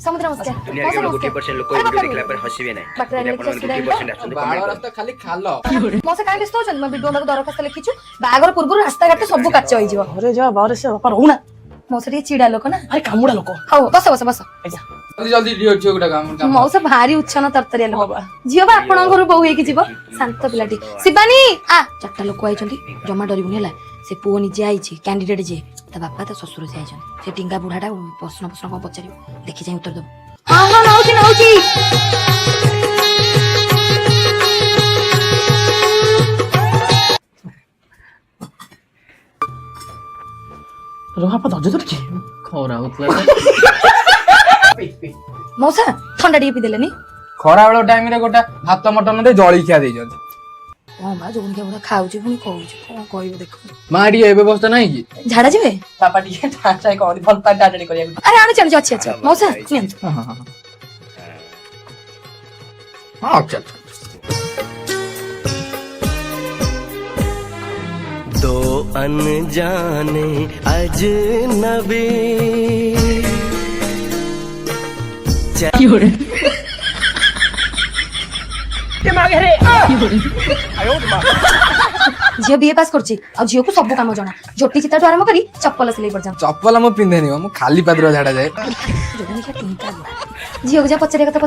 समुद्र नमस्कार दुनिया के लोग 2% लोग कोई वीडियो देखला पर हसिबे नै बाकरा आपण 2% आछन बाळ रास्ता खाली खाल मोसे काहे व्यस्त होछन म वीडियो में दरखास्त लिखिछु बागर पूर्व रास्ता घाट सब काच होई जिवो अरे जा बारे से बापा रहूना मोसे रे चिड़ा लोक ना अरे कामुडा लोक हाउ बस बस बस जल्दी जल्दी लियो छियो गुटा काम मौसा भारी उच्छन तरतरिया लोक जियो बा आपण घर बहु हेकी जीव शांत पिलाटी शिवानी आ चारटा लोक आइछंती जमा डरिबुनी हला से पुओ निजे आइछि कैंडिडेट जे ता बापा ता ससुर जे आइछन से टिंगा बुढाटा प्रश्न को पचारियो देखि जाई उत्तर दब हां हां नौची रोहा पा दजे दरछि खरा होतला मौसा ठंडा टिके पी देलेनी खरा बेला टाइम रे गोटा भात मटन दे जळी खिया देइ जंती हां बा जोन के बुढा खाउछि पुनी कहउछि कोन कहइबो देखो माडी ए व्यवस्था नाही की झाडा जिवे पापा टिके ठाचा को भल पा डाडडी करिया अरे आने चल अच्छी अच्छा मौसा नियंत हां अच्छा दो अनजाने अजनबी झियो बीए पास करछि आ झियो को सब काम जणा झोटी चिता आरंभ करी चप्पल सिलाई पर जा चप्पल म पिंधेनी मु खाली पादर झाडा जाए झियो को जा पचरे कथा